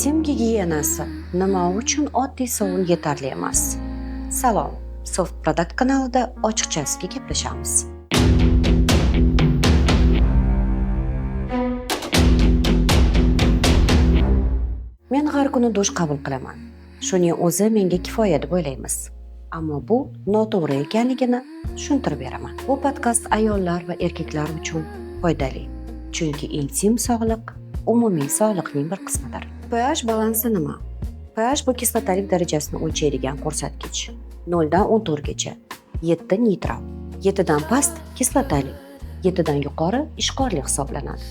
Intim gigiyenasi nima uchun oddiy sovun yetarli emas? Salom, Soft Product kanalida ochiqchasiga gaplashamiz. Men har kuni dush qabul qilaman. Shuning o'zi menga kifoya deb o'ylaymiz. Ammo bu noto'g'ri ekanligini tushuntirib beraman. Bu podkast ayollar va erkaklar uchun foydali. Chunki intim sog'liq umumiy sog'liqning bir qismidir. pH balansi nima? pH bu kislotalik darajasini o'lchaydigan ko'rsatkich. 0 dan 14 gacha. 7 neytral. 7 dan past kislotalik, 7 dan yuqori ishqorli hisoblanadi.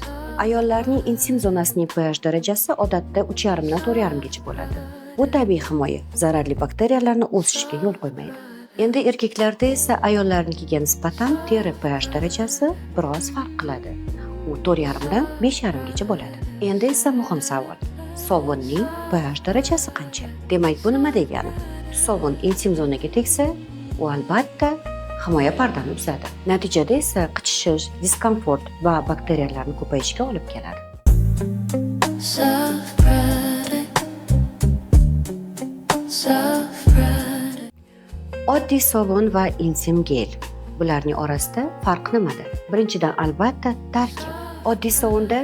Ayollarning intim zonasining pH darajasi odatda 3,5 dan 4,5 gacha bo'ladi. Bu tabiiy himoya, zararli bakteriyalarni o'sishiga yo'l qo'ymaydi. Endi erkaklarda esa ayollarnikiga nisbatan teri pH darajasi biroz farq qiladi. U 4,5 dan 5,5 gacha bo'ladi. Endi esa muhim savol. Sovunning pH darajasi qancha? Demak, bu nima degani? Sovun intim zonaga tegsa, u albatta himoya pardani buzadi. Natijada esa qichishish, diskomfort va bakteriyalarning ko'payishiga olib keladi. Oddiy sovun va intim gel. Bularning orasida farq nimada? Birinchidan albatta tarkib. Oddiy sovunda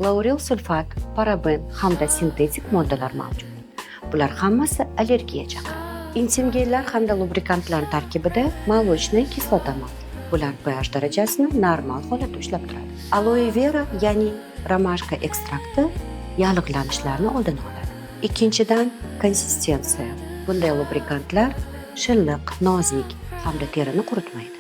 laurel sulfat, paraben hamda sintetik moddalar mavjud. Bular hammasi allergiya chaqiradi. Intim gellar hamda lubrikantlar tarkibida molochniy kislota mavjud. Bular pH darajasini normal holatda ushlab turadi. Aloe vera, ya'ni romashka ekstrakti yallig'lanishlarni oldini oladi. Ikkinchidan konsistensiya. Bunday lubrikantlar shilliq, nozik hamda terini quritmaydi.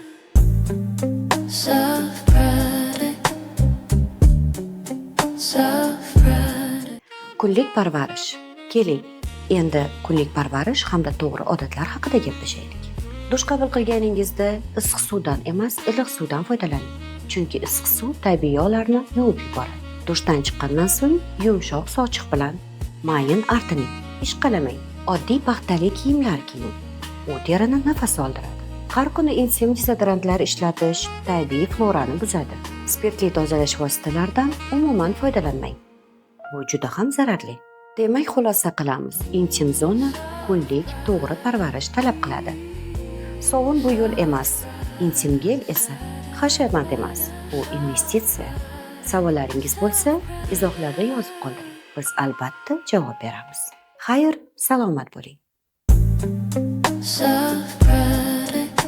Kunlik parvarish. Keling, endi kunlik parvarish hamda to'g'ri odatlar haqida gaplashaylik. Dush qabul qilganingizda issiq suvdan emas, iliq suvdan foydalaning. Chunki issiq suv tabiiy yog'larni yuvib yuboradi. Dushdan chiqqandan so'ng yumshoq sochiq bilan mayin artining. Ishqalamang. Oddiy paxtali kiyimlar kiying. U terini nafas oldiradi. Har kuni intim dezodorantlar ishlatish tabiiy florani buzadi. Spirtli tozalash vositalaridan umuman foydalanmang. Bu juda ham zararli. Demak, xulosa qilamiz. Intim zona kunlik to'g'ri parvarish talab qiladi. Sovun bu yo'l emas. Intim gel esa hashamat emas. Bu investitsiya. Savollaringiz bo'lsa, izohlarda yozib qoldiring. Biz albatta javob beramiz. Xayr, salomat bo'ling. Soft product.